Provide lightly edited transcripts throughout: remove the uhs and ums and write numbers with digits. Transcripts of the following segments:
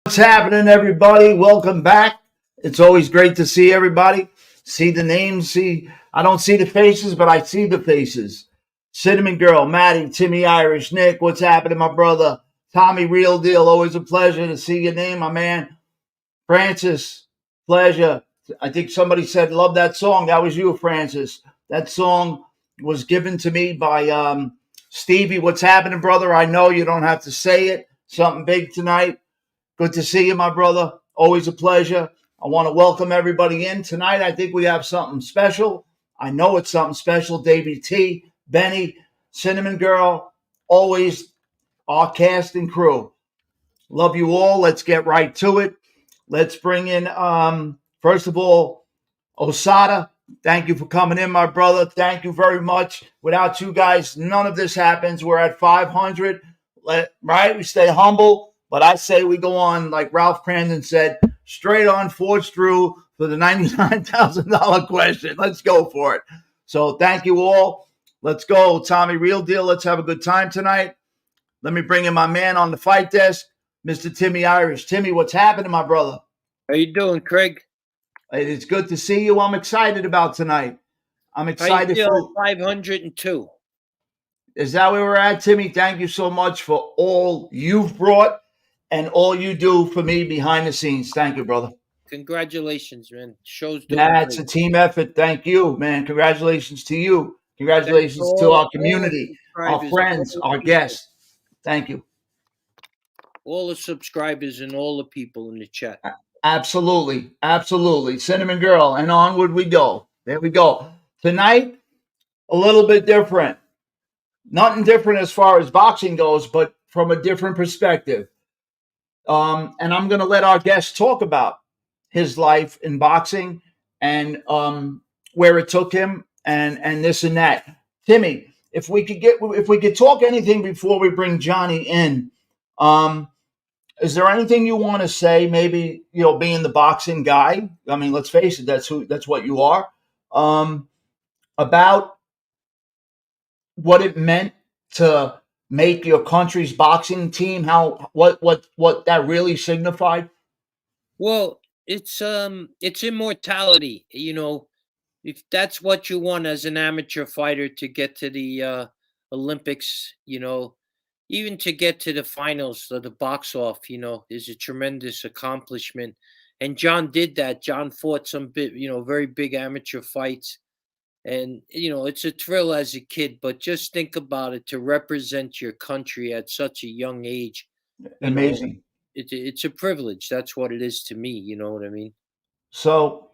What's happening, everybody? Welcome back. It's always great to see everybody. See the names. I don't see the faces, but I see the faces. Cinnamon Girl, Maddie, Timmy Irish, Nick. What's happening, my brother? Tommy, Real Deal. Always a pleasure to see your name, my man. Francis, pleasure. I think somebody said, love that song. That was you, Francis. That song was given to me by Stevie. What's happening, brother? I know you don't have to say it. Something big tonight. Good to see you, my brother. Always a pleasure. I want to welcome everybody in tonight. I think we have something special. I know it's something special. Davey T, Benny, Cinnamon Girl, always our cast and crew. Love you all. Let's get right to it. Let's bring in, first of all, Osada. Thank you for coming in, my brother. Thank you very much. Without you guys, none of this happens. We're at 500, right? We stay humble. But I say we go on, like Ralph Crandon said, straight on, forged through for the $99,000 question. Let's go for it. So thank you all. Let's go. Tommy, Real Deal. Let's have a good time tonight. Let me bring in my man on the fight desk, Mr. Timmy Irish. Timmy, what's happening, my brother? How you doing, Craig? It's good to see you. I'm excited about tonight. I'm excited for 502. Is that where we're at, Timmy? Thank you so much for all you've brought and all you do for me behind the scenes. Thank you, brother. Congratulations, man. Show's doing That's great. a team effort. Thank you, man. Congratulations to you. Congratulations to our community, our friends, our guests. Thank you. All the subscribers and all the people in the chat. Absolutely. Absolutely. Cinnamon Girl, and onward we go. There we go. Tonight, a little bit different. Nothing different as far as boxing goes, but from a different perspective. And I'm going to let our guest talk about his life in boxing and where it took him and this and that. Timmy, if we could talk anything before we bring Johnny in, is there anything you want to say? Maybe being the boxing guy. I mean, let's face it, that's what you are. About what it meant to make your country's boxing team, what that really signified. Well, it's immortality. If that's what you want as an amateur fighter to get to the Olympics, even to get to the finals of the box off, is a tremendous accomplishment. And John did that. John fought some very big amateur fights. And it's a thrill as a kid, but just think about it, to represent your country at such a young age, you know, Amazing. it's a privilege. That's what it is to me, you know what I mean? So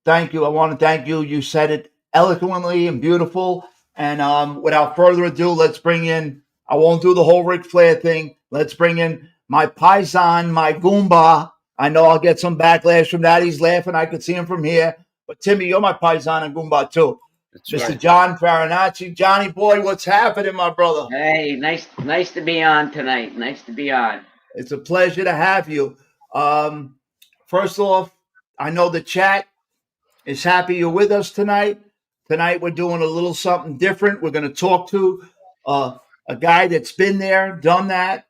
thank you. I want to thank you. You said it eloquently and beautiful. And without further ado, let's bring in. I won't do the whole Ric Flair thing. Let's bring in my paisan, my Goomba. I know I'll get some backlash from that. He's laughing. I could see him from here. But Timmy, you're my paisan and Goomba too. That's Mr. right. John Farinacci. Johnny boy, what's happening, my brother? Hey, nice to be on tonight. Nice to be on. It's a pleasure to have you. First off, I know the chat is happy you're with us tonight. Tonight we're doing a little something different. We're going to talk to a guy that's been there, done that,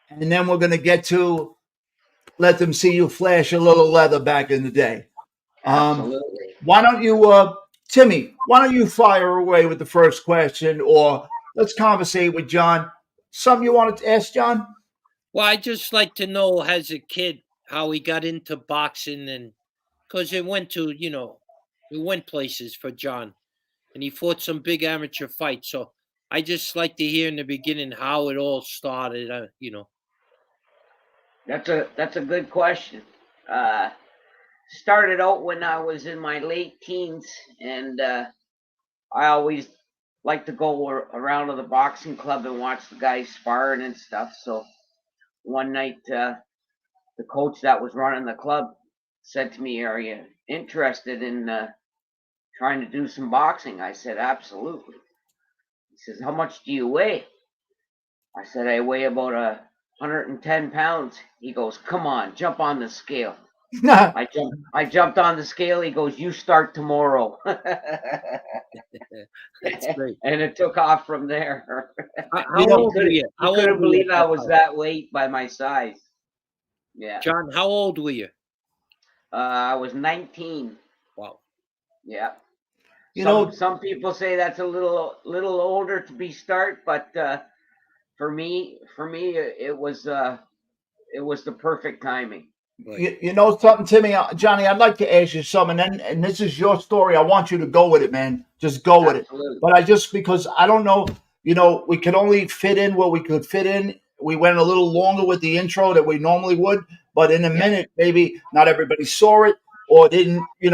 and then we're going to get to let them see you flash a little leather back in the day. Absolutely. Why don't you, Timmy? Why don't you fire away with the first question, or let's conversate with John. Something you wanted to ask, John? Well, I just like to know as a kid how he got into boxing, and because it went places for John, and he fought some big amateur fights. So I just like to hear in the beginning how it all started. That's a good question. Uh, Started out when I was in my late teens, and I always like to go around to the boxing club and watch the guys sparring and stuff. So one night, the coach that was running the club said to me, "Are you interested in trying to do some boxing?" I said, "Absolutely." He says, "How much do you weigh?" I said, "I weigh about 110 pounds. He goes, "Come on, jump on the scale." I jumped on the scale. He goes, "You start tomorrow." That's great. And it took off from there. How old were you? You couldn't believe I was that weight by my size. Yeah. John, how old were you? I was 19. Wow. Yeah. You know, Some people say that's a little older to be start, but for me, it was the perfect timing. Right. you know something, Timmy, Johnny. I'd like to ask you something, and this is your story. I want you to go with it, man. Just go with it. Absolutely. But I just because I don't know, we could only fit in what we could fit in. We went a little longer with the intro that we normally would, but in a Yeah. minute, maybe not everybody saw it or didn't. You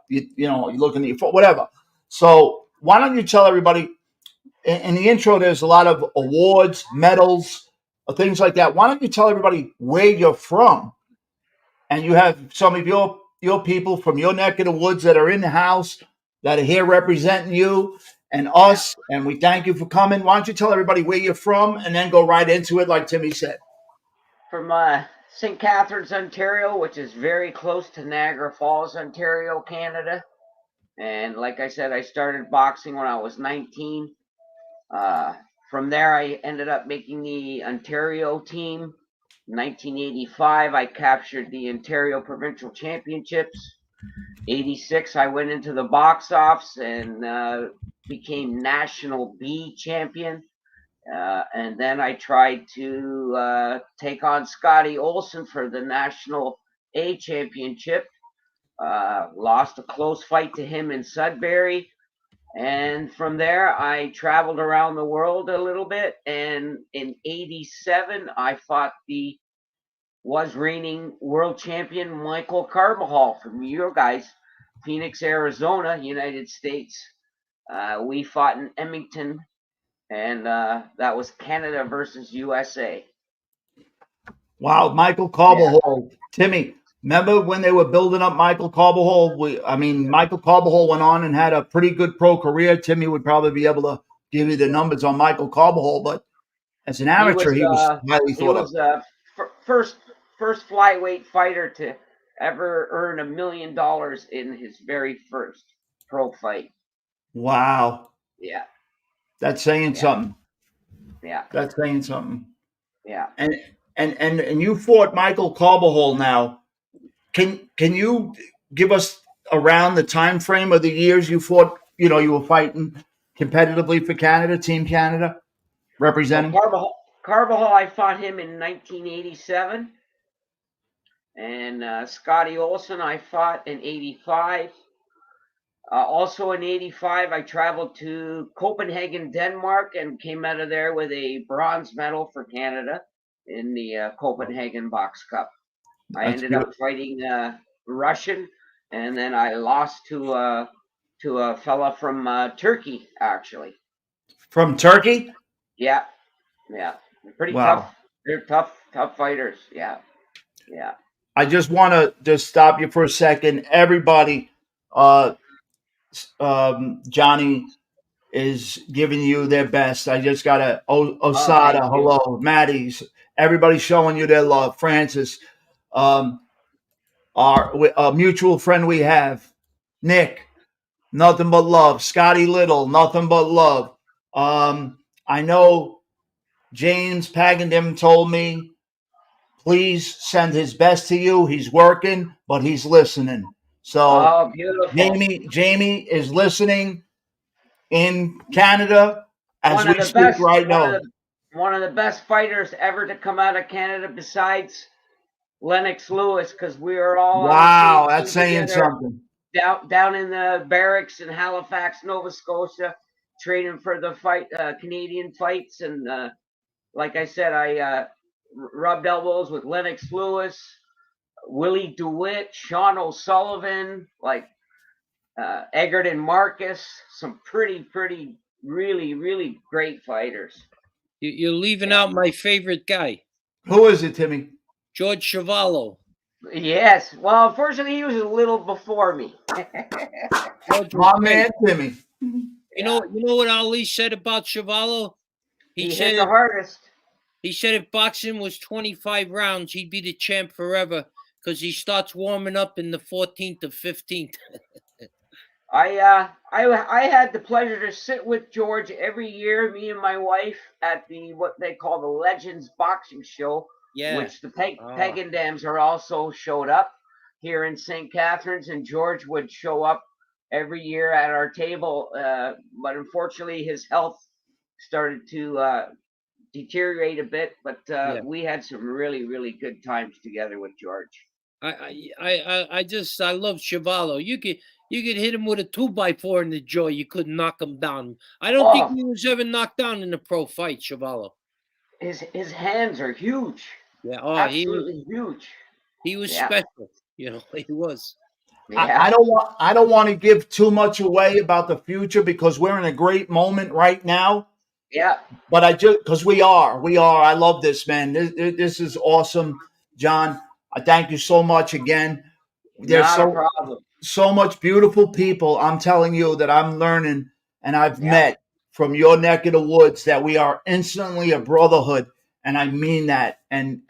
looking at your phone, whatever. So why don't you tell everybody in the intro? There's a lot of awards, medals, things like that. Why don't you tell everybody where you're from? And you have some of your people from your neck of the woods that are in the house that are here representing you and us, and we thank you for coming. Why don't you tell everybody where you're from and then go right into it, like Timmy said? From St. Catharines, Ontario, which is very close to Niagara Falls, Ontario, Canada. And like I said, I started boxing when I was 19. From there, I ended up making the Ontario team. In 1985, I captured the Ontario Provincial Championships. 86, I went into the box office and became National B champion. And then I tried to take on Scotty Olson for the National A championship. Lost a close fight to him in Sudbury. And from there, I traveled around the world a little bit. And in 87, I fought the was reigning world champion Michael Carbajal from your guys, Phoenix, Arizona, United States. We fought in Edmonton, and that was Canada versus USA. Wow, Michael Yeah. Carbajal. Timmy, remember when they were building up Michael Carbajal? Michael Carbajal went on and had a pretty good pro career. Timmy would probably be able to give you the numbers on Michael Carbajal, but as an He amateur, was he was highly he thought of. was first flyweight fighter to ever earn $1 million in his very first pro fight. Wow, Yeah, that's saying yeah, something. yeah, That's saying something. yeah. And you fought Michael Carbajal now. Can you give us around the time frame of the years you fought? You were fighting competitively for Canada, Team Canada, Well, representing. Carbajal, I fought him in 1987, and Scotty Olson, I fought in 85. Also in 85, I traveled to Copenhagen, Denmark, and came out of there with a bronze medal for Canada in the Copenhagen Box Cup. I That's ended up beautiful. fighting Russian, and then I lost to a fella from Turkey, actually. From Turkey. Yeah, yeah, pretty tough. Wow. They're tough fighters. Yeah, yeah. I just want to just stop you for a second. Everybody, uh, Johnny is giving you their best. I just got Oh, thank Osada, you. hello, Maddie's. Everybody's showing you their love. Francis, um, our a mutual friend we have, Nick, nothing but love. Scotty Little, nothing but love. I know James Pagandim told me, please send his best to you. He's working, but he's listening. So Oh, beautiful. Jamie is listening in Canada as One of we the speak best, right now. one of the best fighters ever to come out of Canada, besides Lennox Lewis, because we were all on the same Wow, that's team saying together something. down in the barracks in Halifax, Nova Scotia, training for the Canadian fights. And like I said, I rubbed elbows with Lennox Lewis, Willie DeWitt, Sean O'Sullivan, like Egerton Marcus, some pretty, really great fighters. You're leaving Yeah. out my favorite guy, Who is it, Timmy? George Chavallo. Yes. Well, unfortunately, he was a little before me. George was My great. man, Timmy. Yeah. You know what Ali said about Chavallo? He He hit said the hardest. if boxing was 25 rounds, he'd be the champ forever because he starts warming up in the 14th or 15th. I had the pleasure to sit with George every year, me and my wife, at the what they call the Legends Boxing Show, Yeah. which the Oh, Pagan Dams are also showed up here in St. Catharines, and George would show up every year at our table. But unfortunately, his health started to deteriorate a bit. But yeah. we had some really, really good times together with George. I love Chevalo. You could hit him with a 2x4 in the jaw. You couldn't knock him down. I don't think Oh, he was ever knocked down in a pro fight, Chevalo. his hands are huge, Yeah. Oh, absolutely huge. he was Yeah, special. He was. yeah, I don't want to give too much away about the future because we're in a great moment right now. yeah. But I just because we are. I love this, man. This is awesome, John. I thank you so much again. There's Not a problem. so much beautiful people. I'm telling you that I'm learning and I've Yeah, met from your neck of the woods that we are instantly a brotherhood, and I mean that. And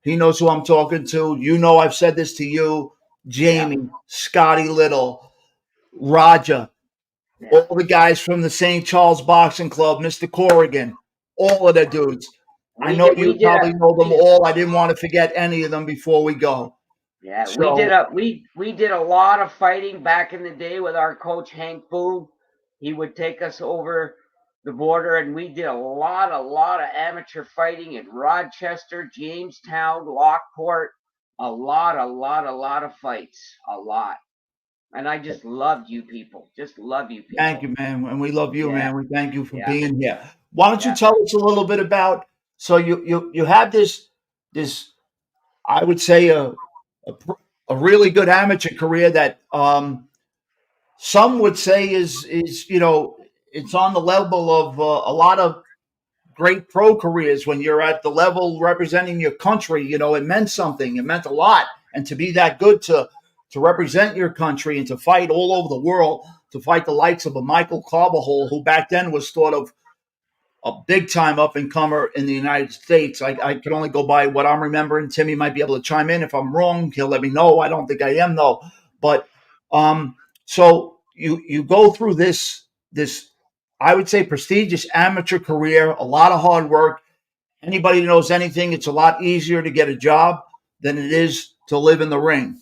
he knows who I'm talking to. You know, I've said this to you, yeah, Jamie, Scotty Little, Roger, yeah. all the guys from the St. Charles Boxing Club, Mr. Corrigan, all of the dudes. I know We you did probably know them all. I didn't want to forget any of them before we go. yeah, So we did a lot of fighting back in the day with our coach Hank Boone. He would take us over the border, and we did a lot of amateur fighting in Rochester, Jamestown, Lockport. A lot of fights, a lot. And I just loved you people. Just love you thank people. you, man. And we love you, Yeah, man. We thank you for yeah, being here. Why don't you yeah. tell us a little bit about so you have this I would say a, pr- a really good amateur career that some would say is it's on the level of a lot of great pro careers. When you're at the level representing your country, it meant something. It meant a lot. And to be that good to represent your country and to fight all over the world, to fight the likes of a Michael Carbajal, who back then was thought of a big time up and comer in the United States. I can only go by what I'm remembering. Timmy might be able to chime in if I'm wrong. He'll let me know. I don't think I am though. But so you go through this I would say prestigious amateur career, a lot of hard work. Anybody who knows anything, it's a lot easier to get a job than it is to live in the ring.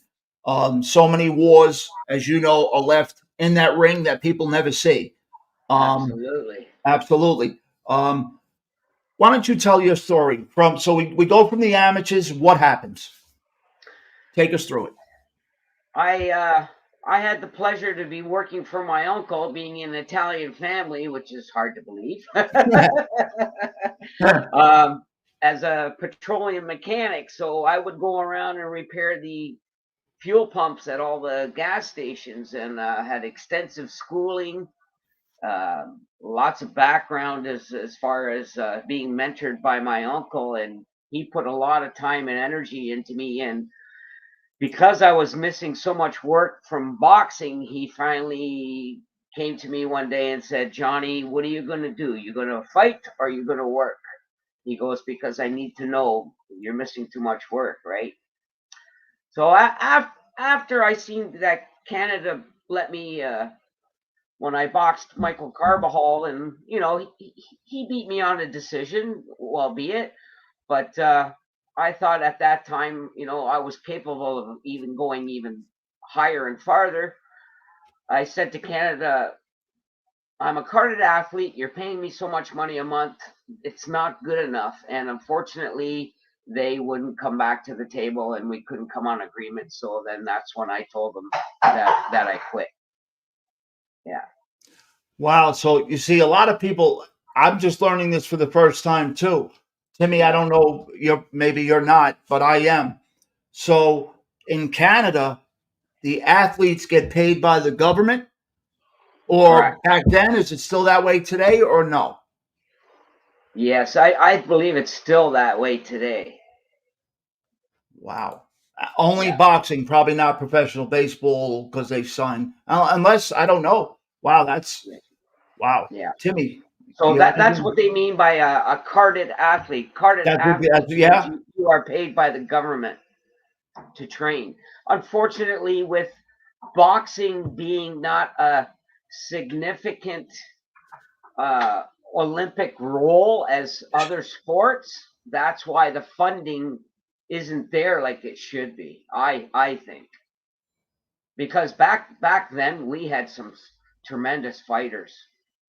So many wars, as you know, are left in that ring that people never see. Um, Absolutely. absolutely. Um, why don't you tell your story from? So we go from the amateurs. What happens? Take us through I uh, I had the pleasure to be working for my uncle, being an Italian family, which is hard to believe, it. um, as a petroleum mechanic. So I would go around and repair the fuel pumps at all the gas stations, and had extensive schooling, lots of background as far as being mentored by my uncle, and he put a lot of time and energy into me. And because I was missing so much work from boxing, he finally came to me one day and said, "Johnny, what are you going to do? You going to fight or are you going to work?" He goes, "Because I need to know, you're missing too much work, right?" So after I seen that Canada let me, when I boxed Michael Carbajal, and he beat me on a decision, albeit, but I thought at that time, I was capable of even going even higher and farther. I said to Canada, "I'm a carded athlete. You're paying me so much money a month. It's not good enough." And unfortunately, they wouldn't come back to the table, and we couldn't come on agreement. So then that's when I told them that I quit. Yeah, Wow. So you see, a lot of people. I'm just learning this for the first time too. Timmy, I yeah, don't know. Maybe you're not, but I am. So in Canada, the athletes get paid by the government, or correct. back then, is it still that way today, or no? Yes, I believe it's still that way today. Wow. Only Yeah, boxing, probably not professional baseball because they sign. Unless I don't know. Wow, that's wow. yeah. Timmy, So you have that's any? what they mean by a carded athlete. Carded That would be athlete means yeah. you are paid by the government to train. Unfortunately, with boxing being not a significant uh, Olympic role as other sports, that's why the funding isn't there like it should be. I think, because back then we had some tremendous fighters.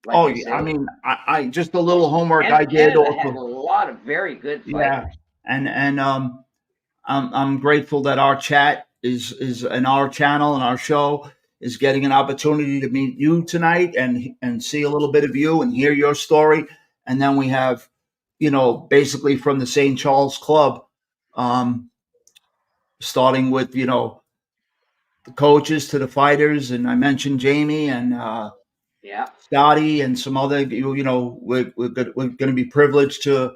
Like Oh I yeah, I say, mean, I just a little homework I and did Canada had a also. lot of very good Yeah, fighters. and I'm grateful that our chat is and our channel and our show is getting an opportunity to meet you tonight and see a little bit of you and hear your story. And then we have, basically from the St. Charles Club, um, starting with the coaches to the fighters, and I mentioned Jamie and Yeah, Scotty and some other. We're going to be privileged to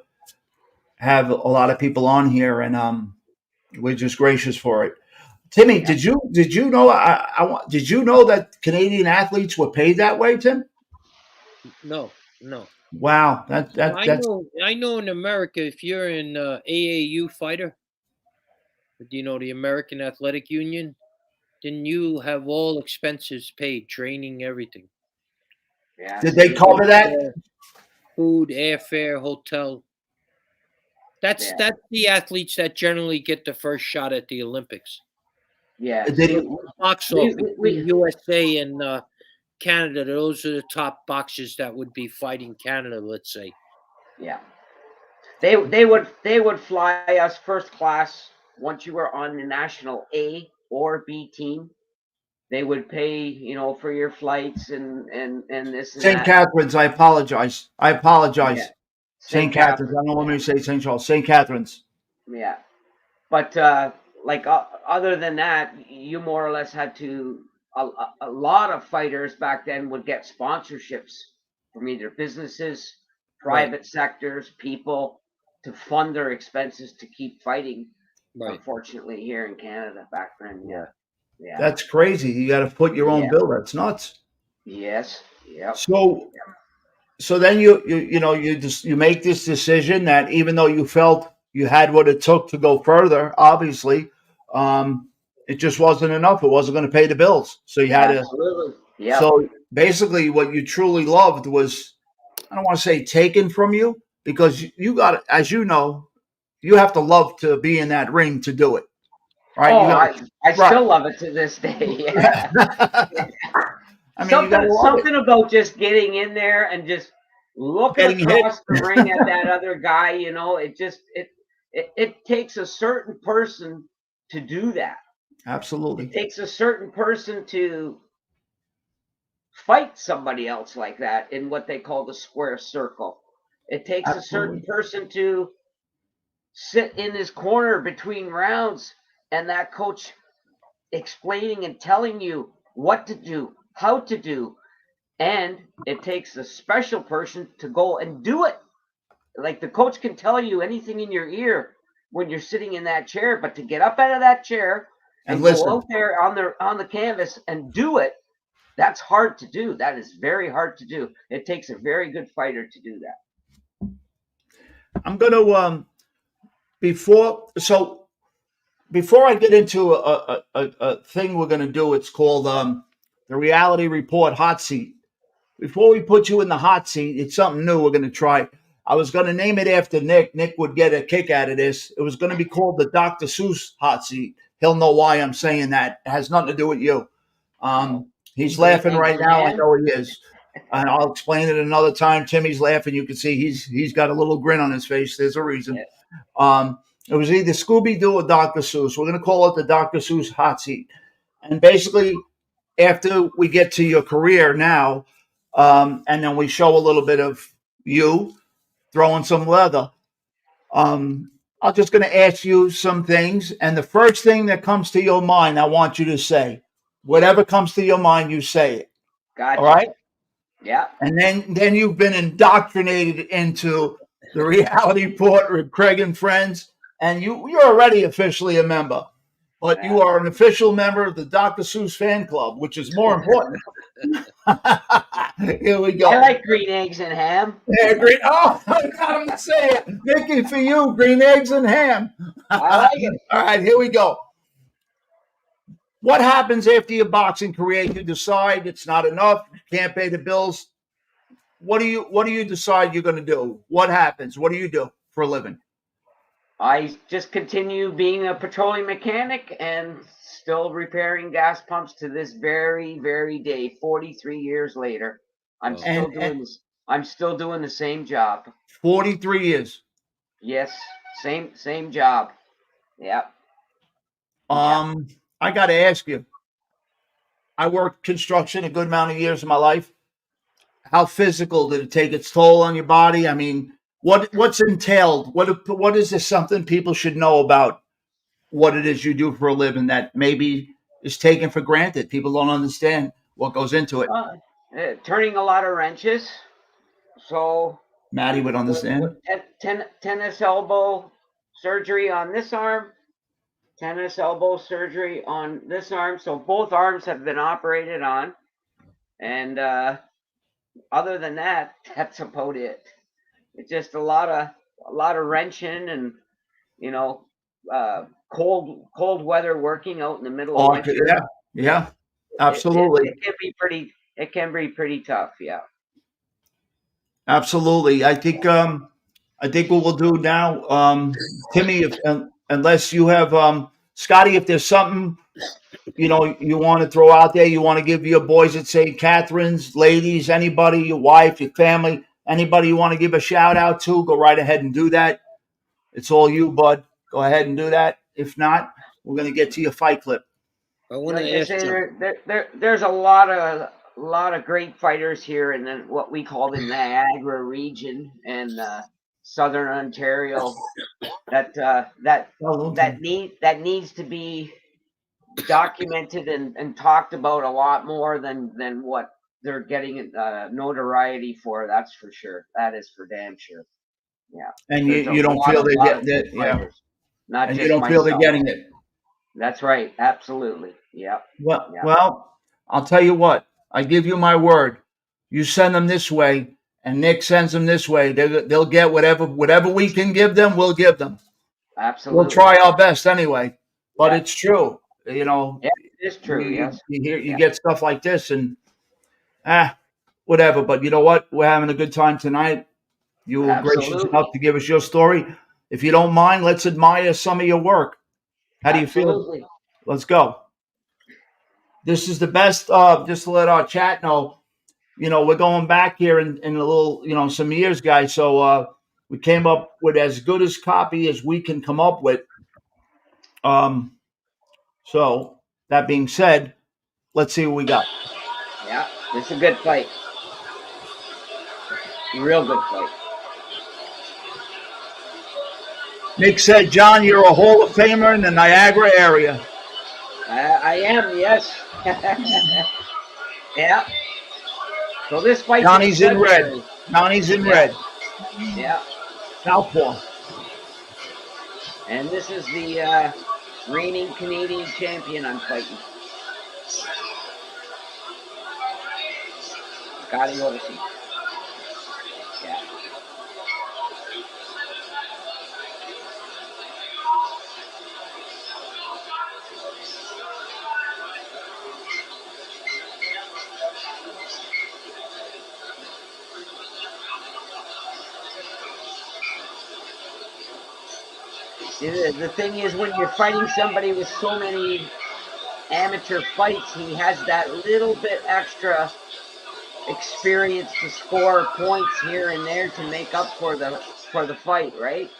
have a lot of people on here, and we're just gracious for it. Timmy, yeah. did you know? Did you know that Canadian athletes were paid that way, Tim? No, no. Wow, that's I know in America, if you're an AAU fighter, do you know the American Athletic Union? Then you have all expenses paid, training, everything. Yeah, did they same Food, cover here. that? food, airfare, hotel. That's Yeah, that's the athletes that generally get the first shot at the Olympics. yes. Did So he, box We, office we, we in USA and Canada, those are the top boxers that would be fighting Canada, let's say. yeah. They would fly us first class once you were on the national A or B team. They would pay, for your flights and this and St. that. Catharines? I apologize. I Yeah, apologize. St. St. Catharines. Catherine. I don't want me to say St. Charles. St. Catharines. Yeah, but like other than that, you more or less had to. A lot of fighters back then would get sponsorships from either businesses, Right, private sectors, people to fund their expenses to keep fighting. right. Unfortunately, here in Canada back then, yeah, Yeah. yeah, That's crazy. You got to foot your own yeah, bill. That's nuts. yes, yep, So so then you make this decision that even though you felt you had what it took to go further, obviously, um, it just wasn't enough. It wasn't going to pay the bills. So you had to. absolutely, yep. So basically, what you truly loved was, I don't want to say taken from you, because you got, as you know, you have to love to be in that ring to do it, right? You Oh, got I right. still love it to this day. Yeah. I mean, you got to love it. Something about just getting in there and just looking Getting hit. across the ring at that other guy, it takes a certain person to do that. It Absolutely. takes a certain person to fight somebody else like that in what they call the square circle. It takes a certain Absolutely. person to sit in his corner between rounds and that coach explaining and telling you what to do, how to do. And it takes a special person to go and do it. Like the coach can tell you anything in your ear when you're sitting in that chair, but to get up out of that chair And and go listen, out there on the canvas and do it, that's hard to do. That is very hard to do. It takes a very good fighter to do that. I'm going to before I get into a thing we're going to do. It's called the Reality Report Hot Seat. Before we put you in the hot seat, it's something new we're going to try. I was going to name it after Nick. Nick would get a kick out of this. It was going to be called the Dr. Seuss Hot Seat. He'll know why I'm saying that. It has nothing to do with you. Oh, He's green laughing eggs right and now. I ham. know he is. And I'll explain it another time. Timmy's laughing. You can see he's got a little grin on his face. There's a reason. Yeah. It was either Scooby Doo or Dr. Seuss. We're going to call it the Dr. Seuss Hot Seat. And basically, after we get to your career now, and then we show a little bit of you throwing some leather, I'm just going to ask you some things. And the first thing that comes to your mind, I want you to say. Whatever comes to your mind, you say it. All Gotcha. right? Yeah. And then you've been indoctrinated into the reality port with Craig and friends, and you're already officially a member, but you Yeah. are an official member of the Dr. Seuss fan club, which is more important. Here we go. I like green eggs and ham. Yeah, green. Oh, I got him to say it. Mickey, for you, green eggs and ham. I like it. All right, here we go. What happens after your boxing career? You decide it's not enough, you can't pay the bills. What do you decide you're going to do? What happens? What do you do for a living? I just continue being a petroleum mechanic and still repairing gas pumps to this very, very day. 43 years later, I'm Wow. still doing this. I'm still doing the same job. 43 years. Yes, same job. Yep. I got to ask you. I worked construction a good amount of years of my life. How physical did it take its toll on your body? I mean, what's entailed? What is this something people should know about what it is you do for a living that maybe is taken for granted? People don't understand what goes into it. Turning a lot of wrenches. So Maddie would with understand. tennis elbow surgery on this arm, tennis elbow surgery on this arm. So both arms have been operated on, and other than that, that's about it. It's just a lot of wrenching and you know cold weather working out in the middle of Oh, winter. yeah, It, it, absolutely. it can be pretty. It can be pretty tough. Yeah. Absolutely. I think what we'll do now, Timmy, if unless you have Scotty, if there's something you want to throw out there, you want to give your boys at St. Catherine's, ladies, anybody, your wife, your family, anybody you want to give a shout out to, go right ahead and do that. It's all you, bud. Go ahead and do that. If not, we're gonna get to your fight clip. I want Like to I ask say, you. there's a lot of great fighters here in what we call the Niagara region and southern Ontario that needs to be documented and talked about a lot more than what they're getting notoriety for. That's for sure. That is for damn sure. Yeah, And there's you don't feel a they lot get of good that, yeah. fighters, not And you just don't feel they're myself. getting it. That's right. Absolutely. Yep. Yep. Well, I'll tell you what. I give you my word. You send them this way, and Nick sends them this way. They'll get whatever we can give them. We'll give them. We'll Absolutely. try our best anyway. But Yeah. it's true. You know, Yeah. It is true. Yes. you Yeah. get stuff like this, and whatever. But you know what? We're having a good time tonight. You were gracious enough Absolutely. to give us your story. If you don't mind, let's admire some of your work. How do you feel? Absolutely. Let's go. This is the best. Just to let our chat know, we're going back here in a little, some years, guys. So we came up with as good as copy as we can come up with. So that being said, let's see what we got. Yeah. It's a good fight. Real good fight. Nick said, John, you're a Hall of Famer in the Niagara area. I am. Yes. Yeah. So this fight's Johnny's in red. February. Johnny's in Yeah. red. Yeah. Southpaw. And this is the reigning Canadian champion I'm fighting. Scotty Olsen. Yeah. See, the thing is, when you're fighting somebody with so many amateur fights, he has that little bit extra experience to score points here and there to make up for the fight, right?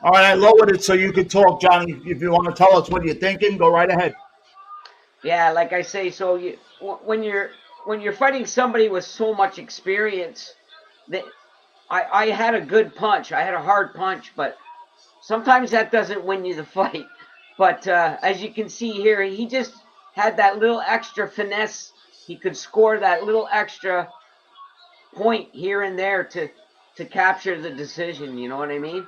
All right, I lowered it so you could talk, Johnny. If you want to tell us what you're thinking, go right ahead. Yeah, like I say, so when you're fighting somebody with so much experience, that I had a good punch, I had a hard punch, but sometimes that doesn't win you the fight. But as you can see here, he just had that little extra finesse. He could score that little extra point here and there to capture the decision. You know what I mean?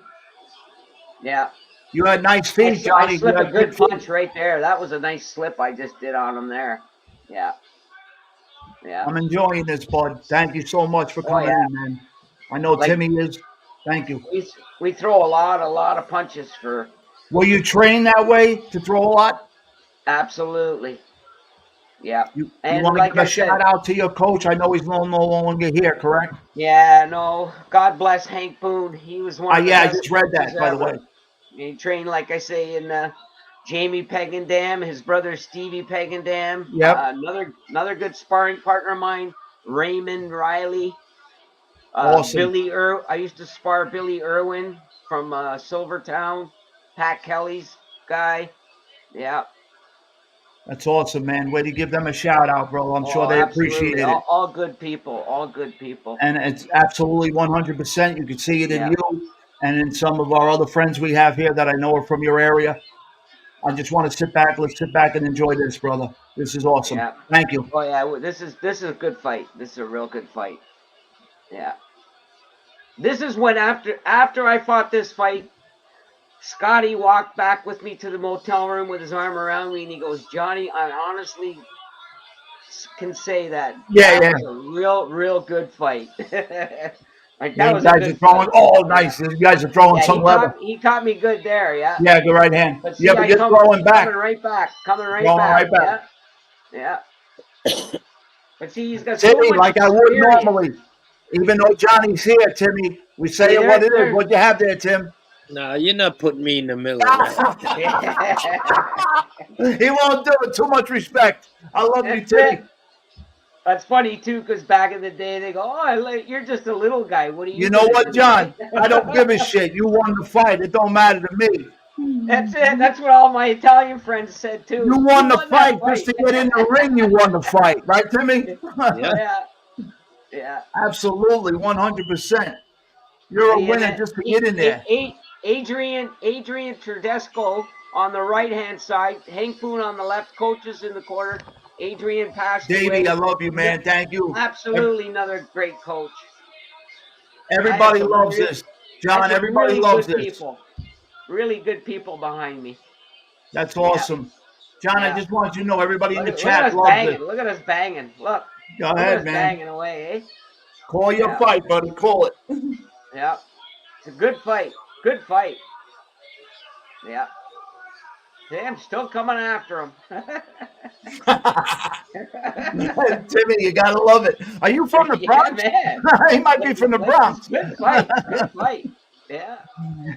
Yeah. You had nice feet, I Johnny. You slip a had good good feet. punch right there. That was a nice slip I just did on him there. Yeah. Yeah. I'm enjoying this, bud. Thank you so much for Oh coming yeah. in, man. I know Like Timmy is. Thank you. we throw a lot of punches for Were you trained that way to throw a lot? absolutely. Yeah. You And want to like give a I said, shout out to your coach? I know he's no longer here, correct? yeah, no, God bless Hank Boone. He was one of the Yeah, I best just read coaches that, by the way. ever. He trained, like I say, in Jamie Pegendam, his brother Stevie Pegendam, Yep. another good sparring partner of mine, Raymond Riley, Awesome. Billy I used to spar Billy Irwin from Silvertown, Pat Kelly's guy. Yeah. That's awesome, man. Way to give them a shout out, bro. I'm sure Oh, they absolutely. appreciated it. All good people. All good people. And it's absolutely 100%. You can see it in Yeah. you and in some of our other friends we have here that I know are from your area. I just want to sit back. Let's sit back and enjoy this, brother. This is awesome. Yeah. Thank you. Oh yeah. This is a good fight. This is a real good fight. Yeah. This is when after I fought this fight, Scotty walked back with me to the motel room with his arm around me, and he goes, "Johnny, I honestly can say that Yeah, yeah. was a real good fight." Like Yeah, that you was a guys are good throwing. fight. Oh, Yeah. nice. You guys are throwing Yeah, some leather. he caught me good there. Yeah. Yeah, good right hand. But Yeah, see, but you're throwing back. coming right back, Throwing right back. Yeah. But see, he's got so Timmy, much like I would experience. normally. Even though Johnny's here, Timmy, we say See, it what it is. What you have there, Tim? No, you're not putting me in the middle of that. He won't do it. Too much respect. I love you, That's Timmy. it. That's funny too, because back in the day they go, "Oh, you're just a little guy. What are you?" You know gonna what, do?" John? I don't give a shit. You won the fight. It don't matter to me. That's it. That's what all my Italian friends said too. You won the that fight just to get in the ring. You won the fight, right, Timmy? Yeah. Absolutely, 100%. You're a See, and winner just to get in there. Adrian Tedesco on the right hand side, Hank Boone on the left, coaches in the corner. Adrian passed away. Davey, I love you, man. Thank you. Absolutely another great coach. Everybody loves this. John, everybody really loves good this. people. Really good people behind me. That's awesome. John, I just want you to know everybody in the chat loves it. Look at us banging. Look. Go ahead, man. Banging away, eh? Call your fight, buddy. Call it. Yeah. It's a good fight. Good fight. Yeah. See, I'm still coming after him. Timmy, you gotta love it. Are you from the Bronx? Man. He might be from the Bronx. Good fight. Good fight. Yeah.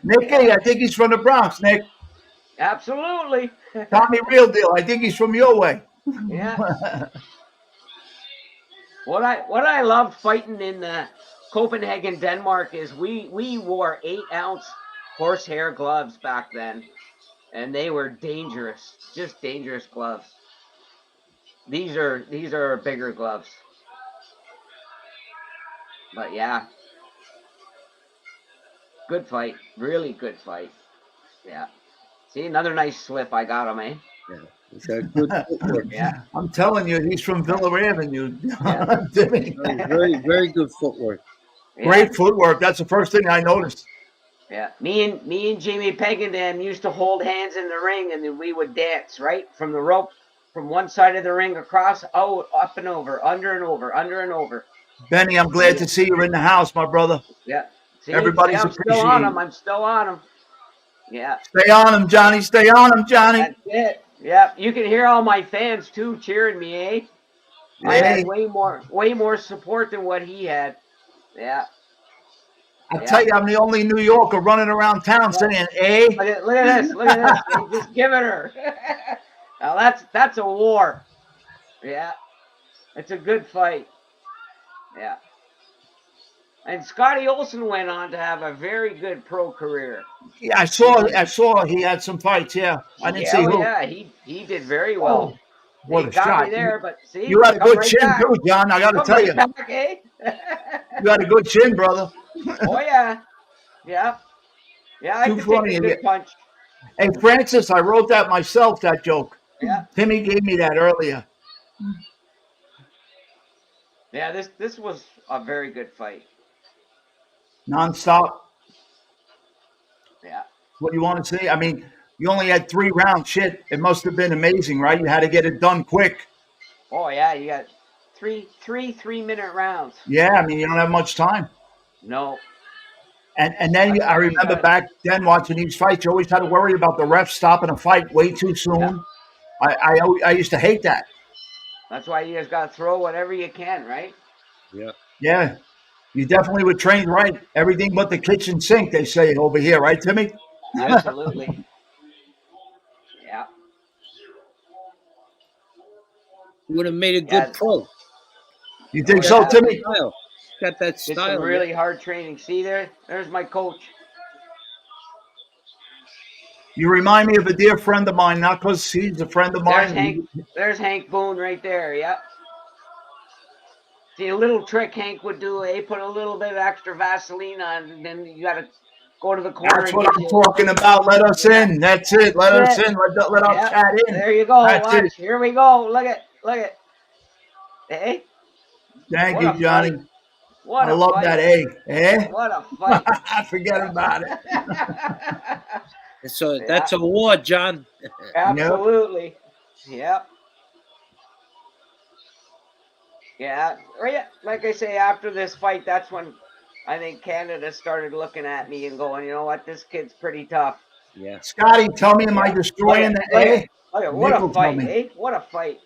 Nicky, I think he's from the Bronx, Nick. Absolutely. Tommy Real Deal. I think he's from your way. Yeah. What I love fighting in Copenhagen, Denmark is we wore 8-ounce horsehair gloves back then, and they were dangerous, just dangerous gloves. These are bigger gloves, but yeah, good fight, really good fight. Yeah, see another nice slip I got him, eh? Yeah, he's got good footwork. Yeah, I'm telling you, he's from Villa Avenue. Yeah. Timmy. Very, very good footwork. Yeah. Great footwork. That's the first thing I noticed. Yeah, me and Jamie Pegendam used to hold hands in the ring, and then we would dance right from the rope, from one side of the ring across, up and over, under and over, under and over. Benny, I'm glad to see you in the house, my brother. Yeah, see, Everybody's I'm still appreciating. on him. I'm still on him. Yeah, Stay on him, Johnny. Stay on him, Johnny. that's it. Yeah, you can hear all my fans too cheering me, eh? I had way more support than what he had. Yeah. I tell you, I'm the only New Yorker running around town saying, "Eh." Look at this! Look at this! They just giving her. Now that's a war. Yeah, it's a good fight. Yeah. And Scotty Olsen went on to have a very good pro career. Yeah, I saw he had some fights. Yeah, I didn't see who. Yeah, he did very well. What he a got shot! me there, but see, You had a good chin back. too, John. I got to tell you, Back, eh? you had a good chin, brother. Oh yeah, yeah. I Too could funny, take a good punch. Hey, Francis, I wrote that myself. That joke. Yeah. Timmy gave me that earlier. Yeah, this was a very good fight. Non-stop. Yeah. What do you want to say? I mean, you only had 3 rounds. Shit, it must have been amazing, right? You had to get it done quick. Oh yeah, you got three 3-minute rounds. Yeah, I mean, you don't have much time. No. And then I remember back then watching these fights, you always had to worry about the ref stopping a fight way too soon. Yeah. I used to hate that. That's why you just got to throw whatever you can, right? Yeah. Yeah. You definitely were trained right. Everything but the kitchen sink, they say over here, right, Timmy? Absolutely. Yeah. You would have made a Yeah. good pro. You Oh think so, yeah. Timmy? Style. Got that Did some style. Yeah. really hard training. See there's my coach. You remind me of a dear friend of mine, not because he's a friend of There's mine. Hank. There's Hank Boone right there. Yep. See, a little trick Hank would do. He put a little bit of extra Vaseline on, and then you got to go to the corner That's and what get I'm you. talking about. Let us Yeah. in. That's it. Let us That's it. in. Let our Yep. cat in. There you go. That's it. Watch. Here we go. Look at. Look at. Hey. Thank What a you, Johnny. fight. What I a love fight. that egg. Eh? What a fight. Forget about it. So Yeah. that's a war, John. Yep. Absolutely. Yep. Yeah. Right. Like I say, after this fight, that's when I think Canada started looking at me and going, you know what, this kid's pretty tough. Yeah. Scotty, tell me, am I Yeah. destroying the Look egg? at, look at, what Nick a will tell fight, me. eh? What a fight.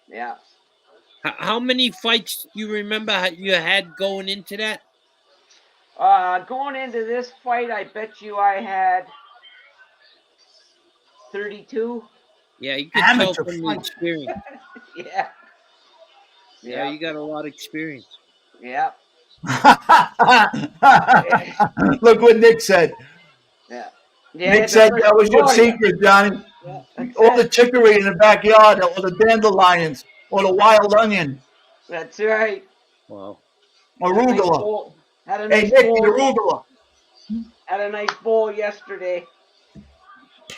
Yeah. How many fights do you remember you had going into that? Going into this fight, I bet you I had 32. Yeah, you could tell Amateur from the fight. experience. Yeah. Yeah, Yeah. you got a lot of experience. Yeah. Look what Nick said. Yeah. Yeah. Nick It's a said that was your Victoria. secret, Johnny. Yeah. That's All the it. chicory in the backyard, or the dandelions, or the wild onion, That's right. Wow. Had a nice arugula. bowl. Had a Hey, nice Nick, the bowl. arugula. Had a nice bowl yesterday.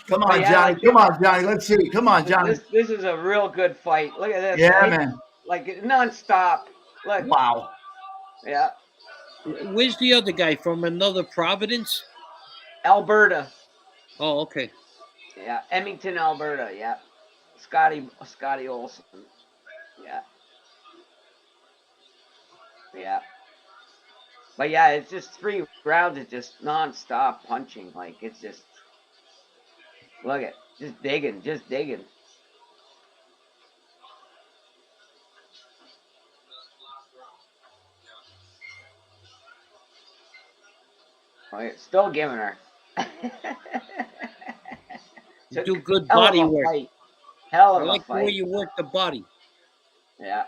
Come But on, yeah, Johnny. like Come on, Johnny. Let's see. Come on, Johnny. this is a real good fight. Look at this, Yeah, eh? man. Like nonstop. Look, Wow. yeah, Where's the other guy from another Providence? Alberta. Oh, okay. Yeah, Edmonton, Alberta. Yeah, Scotty Olson. Yeah, yeah. But yeah, it's just 3 rounds of just nonstop punching. Like it's just look at just digging, just digging. Like, still giving her. You do good Hell of body a work. fight. Hell I of a like the way fight. you work the body. Yeah.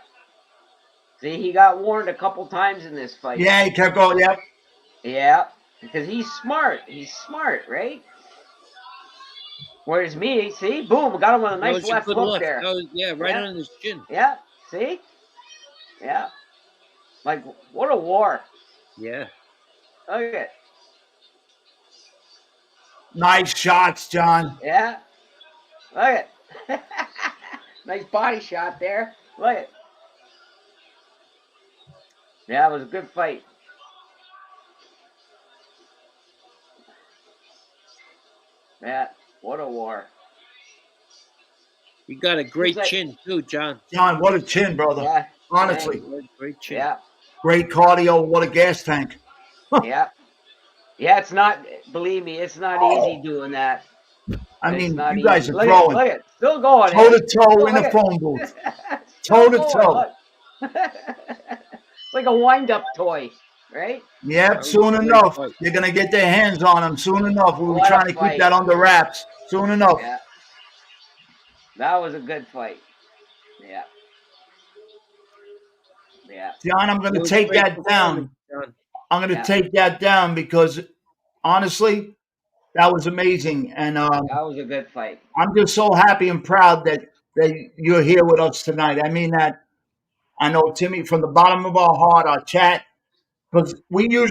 See, he got warned a couple times in this fight. Yeah, he kept going. Yep. Yeah, because he's smart. He's smart, right? Whereas me, see, boom, got him with a That nice was a left good hook left. there. That was, yeah, right Yeah. on his chin. Yeah, see? Yeah. Like, what a war. Yeah. Look at it. Nice shots, John. Yeah. Look at it. Nice body shot there. Look at it. Yeah, it was a good fight. Yeah, what a war. You got a great like- chin too, John. John, what a chin, brother. Yeah. Honestly. Great chin. Yeah. Great cardio. What a gas tank. Yeah. Yeah, it's not, believe me, it's not easy doing that. I It's mean, not you guys easy. are Look throwing at it. Still going. toe to eh? toe Still, in a look phone booth. at- Toe still to going, toe. look. It's like a wind-up toy, right? Yep, That was soon a great enough. fight. They're going to get their hands on him soon enough. We were What a trying to keep fight. that under wraps. Soon enough. Yeah. That was a good fight. Yeah. Yeah. John, I'm going It to was take great that down. performance, John. I'm going to Yeah. take that down because honestly, that was amazing. And That was a good fight. I'm just so happy and proud that you're here with us tonight. I mean that. I know, Timmy, from the bottom of our heart, our chat, because we do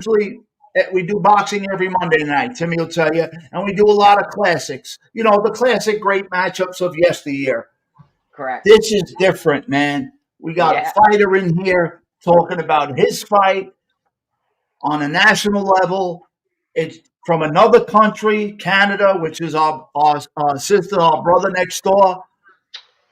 boxing every Monday night. Timmy will tell you, and we do a lot of classics. You know, the classic great matchups of yesteryear. Correct. This is different, man. We got Yeah. a fighter in here talking about his fight on a national level. It's from another country, Canada, which is our sister, our brother next door.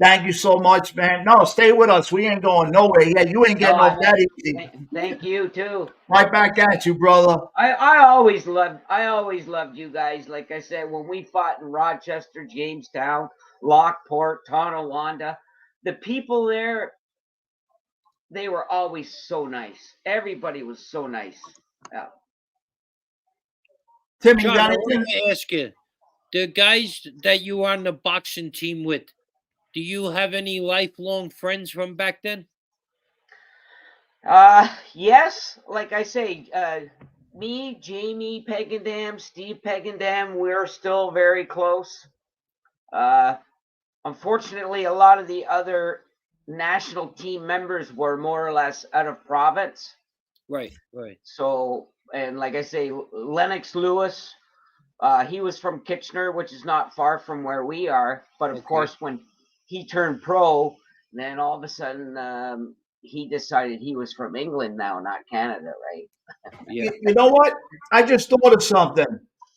Thank you so much, man. No, stay with us. We ain't going nowhere. Yeah, you ain't getting No, off that easy. Thank you too. Right back at you, brother. I always loved you guys. Like I said, when we fought in Rochester, Jamestown, Lockport, Tonawanda, the people there, they were always so nice. Everybody was so nice. Yeah. Timmy, you John, got I want anything? to ask you, the guys that you were on the boxing team with, do you have any lifelong friends from back then? Yes, like I say, me, Jamie Peggendam, Steve Peggendam, we're still very close. Unfortunately, a lot of the other national team members were more or less out of province. Right, right. So, and like I say, Lennox Lewis, he was from Kitchener, which is not far from where we are. But of Okay. course, when he turned pro, then all of a sudden he decided he was from England now, not Canada, right? Yeah. You know what? I just thought of something.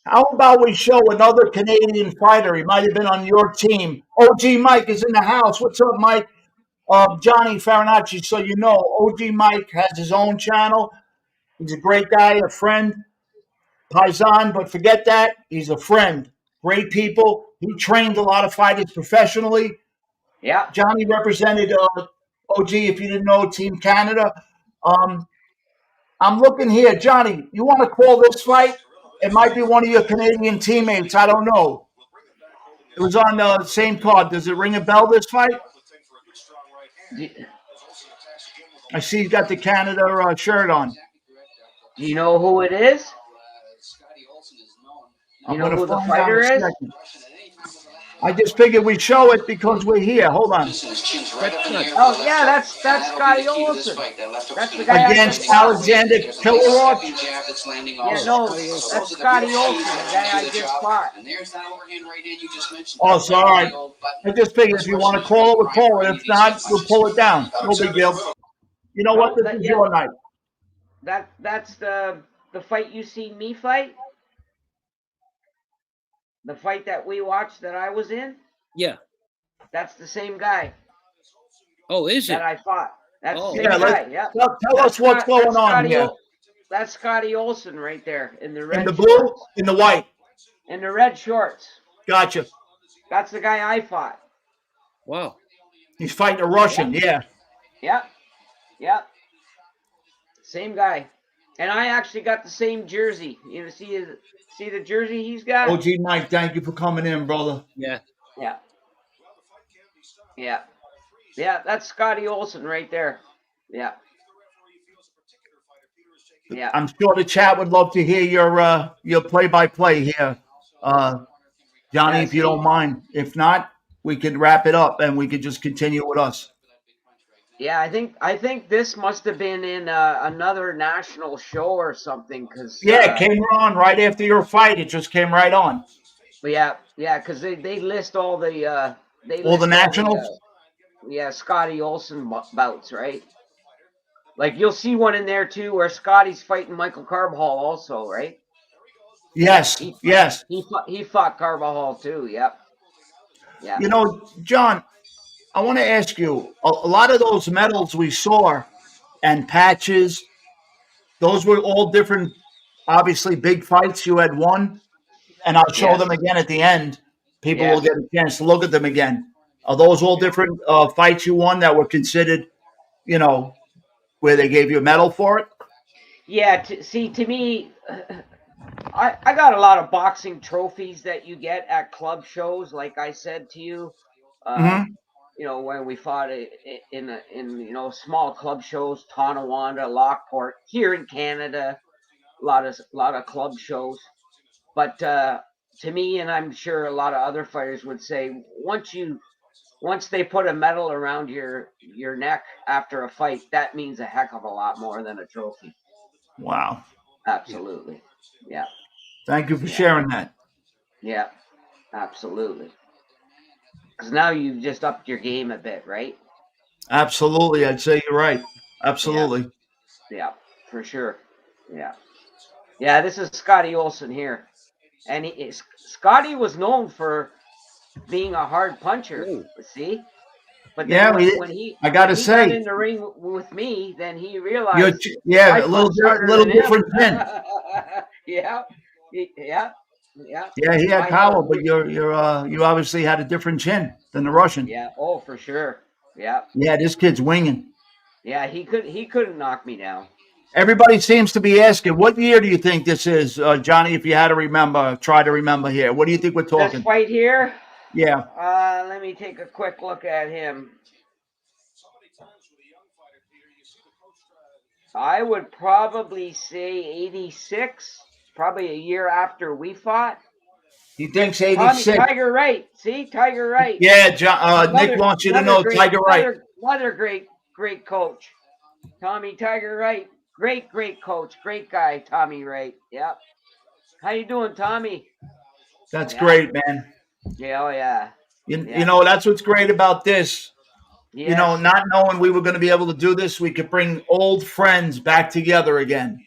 How about we show another Canadian fighter? He might have been on your team. OG Mike is in the house. What's up, Mike? Johnny Farinacci. So you know, OG Mike has his own channel. He's a great guy, a friend, Paisan. But forget that. He's a friend. Great people. He trained a lot of fighters professionally. Yeah. Johnny represented OG, if you didn't know, Team Canada. Um, I'm looking here. Johnny, you want to call this fight? It might be one of your Canadian teammates. I don't know. It was on the same card. Does it ring a bell, this fight? Do, I see he's got the Canada shirt on. do you know who it is? Do I'm you know going to who the find out in fighter a is? second. I just figured we'd show it because we're here. Hold on. Oh yeah, that's Scotty Olsen. That's the guy I Against just fought. Alexander Kilroy. Yeah, no, that's Scotty Olsen, the guy I just fought. Oh, so all right. I just figured if you want to call it, we'll call it. If not, we'll pull it down. No big deal. You know what? No, This is your night. that's the fight you seen me fight. The fight that we watched that I was in. Yeah. That's the same guy Oh, is that it? I fought. That's Oh, the same Yeah, guy. Yeah. tell us what's going on here. That's Scotty Olsen right there in the In red the blue, shorts. in the white. In the red shorts. Gotcha. That's the guy I fought. Wow. He's fighting a Russian. Yeah. Yep. Yep. Same guy. And I actually got the same jersey. You know, see the jersey he's got? OG Mike, thank you for coming in, brother. Yeah. Yeah. Yeah. Yeah, that's Scotty Olsen right there. Yeah. Yeah. I'm sure the chat would love to hear your play-by-play here, Johnny, Yeah, if you don't mind. If not, we could wrap it up and we could just continue with us. Yeah, I think this must have been in another national show or something, because Yeah, it came on right after your fight. It just came right on. yeah, because they list all the Nationals. Scotty Olsen bouts, right? Like you'll see one in there too where Scotty's fighting Michael Carbajal also, right? Yes, yes. He fought Carbajal too. Yep. Yeah. You know, John, I want to ask you, a lot of those medals we saw and patches, those were all different, obviously big fights you had won, and I'll show Yes. them again at the end. People will Yes. get a chance to look at them again. Are those all different fights you won that were considered, you know, where they gave you a medal for it? Yeah. To me, I got a lot of boxing trophies that you get at club shows, like I said to you. Mm-hmm. You know, when we fought in small club shows, Tonawanda, Lockport, here in Canada, a lot of club shows. But to me, and I'm sure a lot of other fighters would say, once they put a medal around your neck after a fight, that means a heck of a lot more than a trophy. Wow. Absolutely. Yeah. Thank you for sharing that. Yeah. Absolutely. Because now you've just upped your game a bit, right? Absolutely. I'd say you're right. Absolutely. Yeah, for sure. Yeah. Yeah, this is Scotty Olsen here. And Scotty was known for being a hard puncher, see? But then I got to say, got in the ring with me, then he realized a I little punched harder little than him. different chin. Yeah. Yeah. Yeah, he had power, but you obviously had a different chin than the Russian. Yeah, oh, for sure. Yeah. Yeah, this kid's winging. Yeah, he couldn't knock me down. Everybody seems to be asking, what year do you think this is, Johnny? If you had to remember, try to remember here. What do you think we're This talking? fight here, Yeah, let me take a quick look at him. I would probably say 86, probably a year after we fought. he thinks Tommy 86. Tiger Wright. See, Tiger Wright. Yeah, Nick Another wants you to another know great Tiger Wright. another great coach. Tommy Tiger Wright. Great coach. Great guy, Tommy Wright. Yep. How you doing, Tommy? That's Yeah. great, man. Yeah, oh yeah. You know, that's what's great about this. Yes. You know, not knowing we were going to be able to do this, we could bring old friends back together again.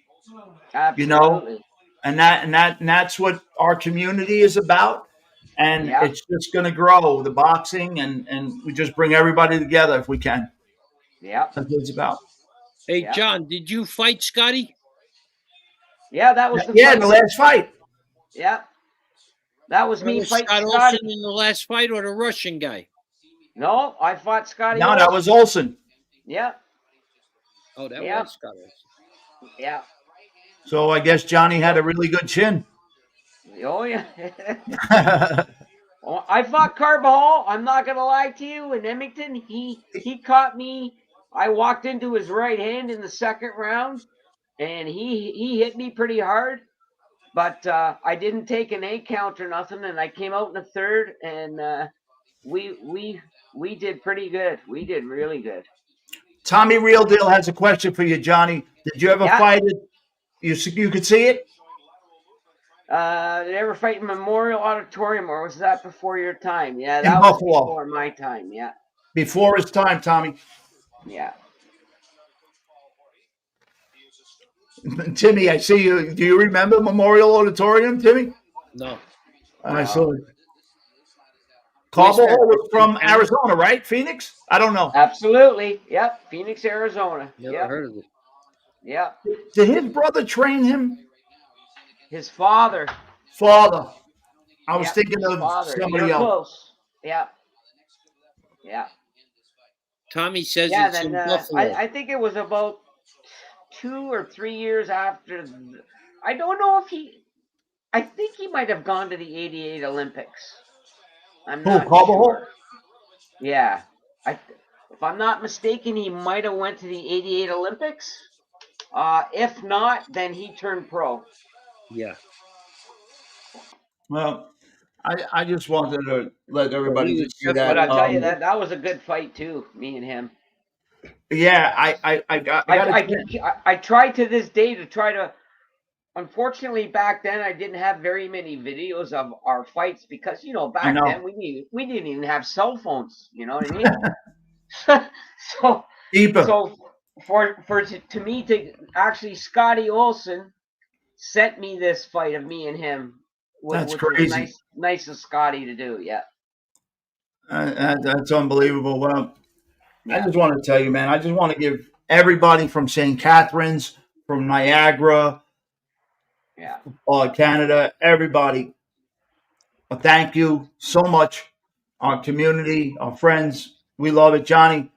Absolutely. You know, and that's what our community is about. And Yep. it's just going to grow, the boxing, and we just bring everybody together if we can. Yep. That's what it's about. Hey, Yeah. John, did you fight Scotty? Yeah, that was the Yeah, fight. the last fight. Yeah. That was me Was fighting Scott Scotty. Olsen in the last fight or the Russian guy? No, I fought Scotty. No, that was Olsen. Yeah. Oh, that Yeah. was Scott Olsen. Yeah. So I guess Johnny had a really good chin. Oh yeah. I fought Carbajal. I'm not gonna lie to you. In Edmonton, he caught me. I walked into his right hand in the second round, and he hit me pretty hard. But I didn't take an 8 count or nothing, and I came out in the third, and we did pretty good. We did really good. Tommy Real Deal has a question for you, Johnny. Did you ever fight it? You could see it? Did you ever fight in Memorial Auditorium, or was that before your time? Yeah, In that was Buffalo. before my time. Yeah. Before his time, Tommy. Yeah. Timmy, I see you. Do you remember Memorial Auditorium, Timmy? No. I saw it. Where's Carbajal that? was from Arizona, right? Phoenix? I don't know. Absolutely. Yep. Phoenix, Arizona. Never heard of it. Yep. Did his brother train him? His father. Father. I was Yep, thinking his of father. somebody You're else. close. Yeah. Yeah. Tommy says Yeah, it's in then Buffalo. I think it was about 2 or 3 years after. I don't know if he. I think he might have gone to the '88 Olympics. I'm Who, not Carbajal? sure. Yeah, if I'm not mistaken, he might have went to the '88 Olympics. If not, then he turned pro. Yeah. Well, I just wanted to let everybody he was just see But that. I'll tell you that was a good fight too. Me and him. Yeah, I try to this day to try to. Unfortunately, back then I didn't have very many videos of our fights because back then we didn't even have cell phones. You know what I mean? so Deeper. so to me to actually Scotty Olsen sent me this fight of me and him, That's which crazy. was nice of Scotty to do. Yeah. That's unbelievable. Well, I just want to tell you, man, I just want to give everybody from St. Catharines, from Niagara, Canada, everybody, a thank you so much. Our community, our friends, we love it. Johnny,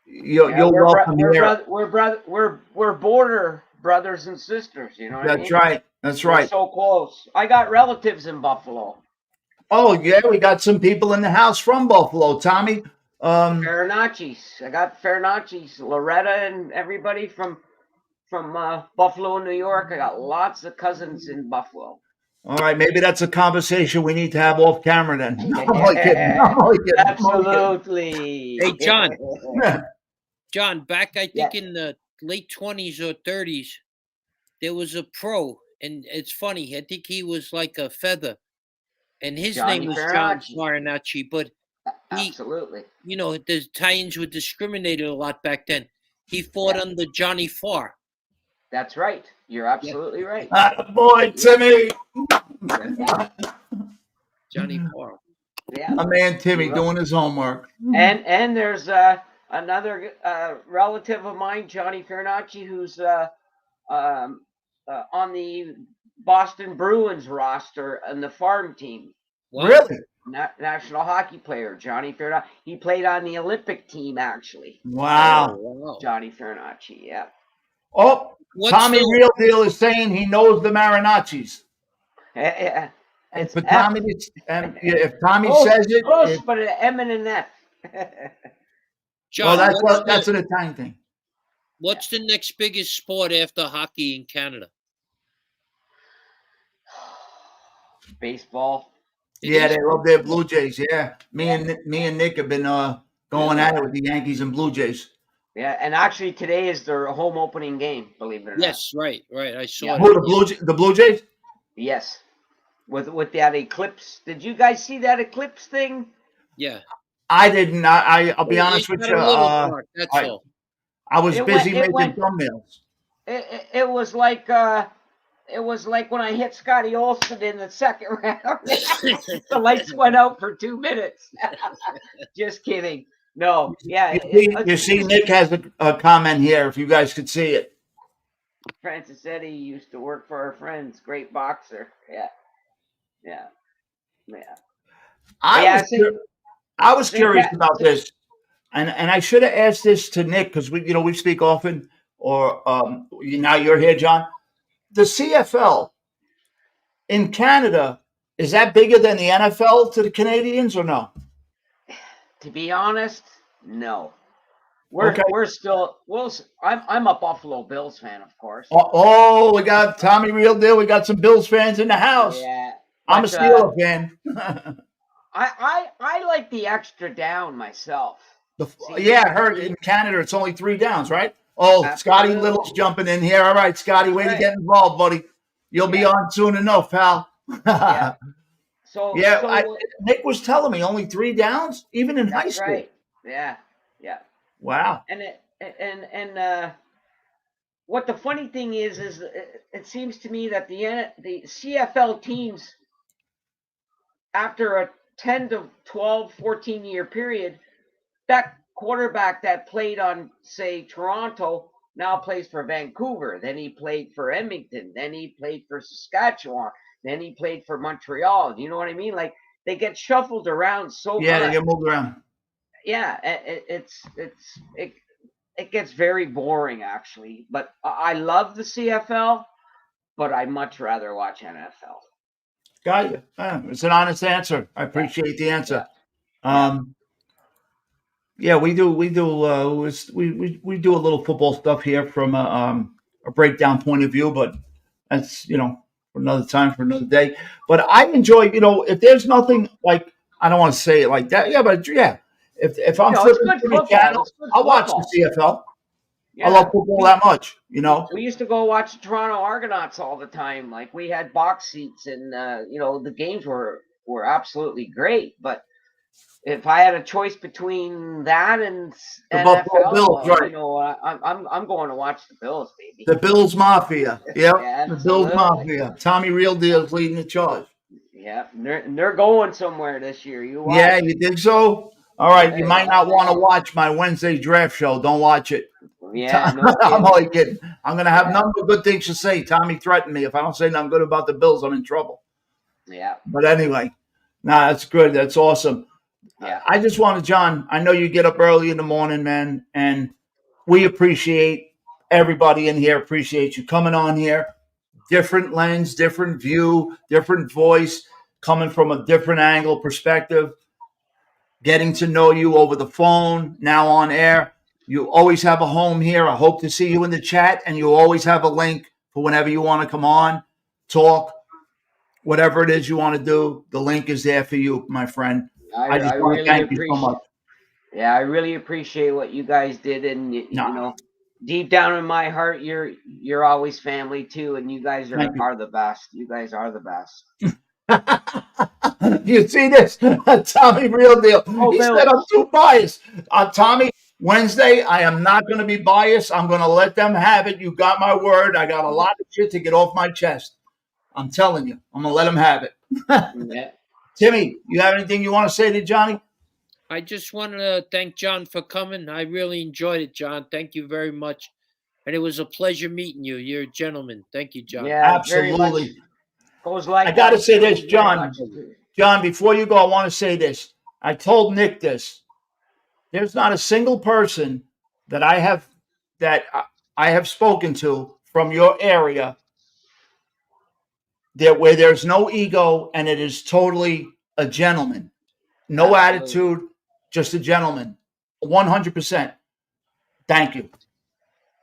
you're welcome here. We're border brothers and sisters. You know what I mean? That's right. That's We're right. so close. I got relatives in Buffalo. Oh, yeah, we got some people in the house from Buffalo, Tommy. Farinacci's. I got Farinacci's, Loretta, and everybody from Buffalo, New York. I got lots of cousins in Buffalo. All right, maybe that's a conversation we need to have off camera then. No, I'm only kidding. No, I'm only kidding. Absolutely. Hey, John. John, back I think in the late 20s or 30s, there was a pro, and it's funny. I think he was like a feather, and his name was John Farinacci. But absolutely, the Italians were discriminated a lot back then. He fought under Johnny Farr. That's right. You're absolutely right. Boy, Timmy. Johnny Farr. Yeah. My man Timmy doing his homework. And there's another relative of mine, Johnny Farinacci, who's on the Boston Bruins roster and the farm team. Wow. Really? national hockey player, Johnny Farinacci. He played on the Olympic team, actually. Wow. wow. Johnny Farinacci, yeah. Oh, What's Tommy the Real Deal is saying he knows the Marinacci's. Yeah. And It's for F. Tommy, if Tommy Close, says it, close, but an M and an F. John? that's an Italian thing. What's the next biggest sport after hockey in Canada? Baseball. Yeah, they love their Blue Jays. Yeah, me and Nick have been going at it with the Yankees and Blue Jays. Yeah, and actually today is their home opening game. Believe it or not. Yes, right. I saw Yeah. that. Who the Blue Jays? Yes, with that eclipse. Did you guys see that eclipse thing? Yeah. I didn't. I'll be honest with got you. a little dark, that's all. I was It busy went- it making went- thumbnails. It was like when I hit Scotty Olsen in the second round. The lights went out for 2 minutes. Just kidding. No, yeah. You see, Nick has a comment here. If you guys could see it. Francis Eddy used to work for our friends. Great boxer. Yeah. I was curious about this, and I should have asked this to Nick because we speak often. Or now you're here, John. The CFL in Canada, is that bigger than the NFL to the Canadians or no? To be honest, no. Okay. We're still. I'm a Buffalo Bills fan, of course. Oh, we got Tommy Real Deal. We got some Bills fans in the house. Yeah. I'm a Steeler fan. I like the extra down myself. I heard in Canada it's only 3 downs, right? Oh, Absolutely. Scotty Little's jumping in here. All right, Scotty, way to get involved, buddy. You'll be on soon enough, pal. Yeah. Nick was telling me only 3 downs, even in high school. Right. Yeah. Wow. And what the funny thing is it seems to me that the CFL teams, after a 10 to 12, 14-year period, that quarterback that played on, say, Toronto now plays for Vancouver. Then he played for Edmonton. Then he played for Saskatchewan. Then he played for Montreal. You know what I mean? Like, they get shuffled around so much. Yeah, they get moved around. Yeah, it gets very boring, actually. But I love the CFL, but I much rather watch NFL. Got you. It's an honest answer. I appreciate the answer. Yeah, we do. We do a little football stuff here from a breakdown point of view, but that's for another time, for another day. But I enjoy, if there's nothing like, I don't want to say it like that. Yeah, but yeah, if I'm flipping through the channel, I'll watch the CFL. Yeah. I love football that much, We used to go watch the Toronto Argonauts all the time. Like, we had box seats, and the games were absolutely great. But if I had a choice between that and the NFL, Buffalo Bills, right? I'm going to watch the Bills, baby. The Bills Mafia, Yeah, the Bills Mafia. Tommy Real Deal is leading the charge. Yeah, they're going somewhere this year. You watch. Yeah, you think so? All right, you might not want to watch my Wednesday draft show. Don't watch it. Yeah, I'm only kidding. I'm going to have none but good things to say. Tommy threatened me. If I don't say nothing good about the Bills, I'm in trouble. Yeah. But anyway, that's good. That's awesome. Yeah. I just wanted, John, I know you get up early in the morning, man, and we appreciate everybody in here. Appreciate you coming on here. Different lens, different view, different voice, coming from a different angle, perspective. Getting to know you over the phone, now on air. You always have a home here. I hope to see you in the chat, and you always have a link for whenever you want to come on, talk, whatever it is you want to do. The link is there for you, my friend. I just want to thank you so much. Yeah, I really appreciate what you guys did, and deep down in my heart, you're always family too, and you guys are the best. You guys are the best. You see this? Tommy Real Deal. He said I'm too biased. Tommy, Wednesday, I am not going to be biased. I'm going to let them have it. You got my word. I got a lot of shit to get off my chest. I'm telling you. I'm going to let them have it. Yeah. Timmy, you have anything you want to say to Johnny? I just want to thank John for coming. I really enjoyed it, John. Thank you very much. And it was a pleasure meeting you. You're a gentleman. Thank you, John. Yeah, absolutely. Goes like I got to say this, John. John, before you go, I want to say this. I told Nick this. There's not a single person that I have spoken to from your area there where there's no ego and it is totally a gentleman. No Absolutely. attitude, just a gentleman. 100%. Thank you.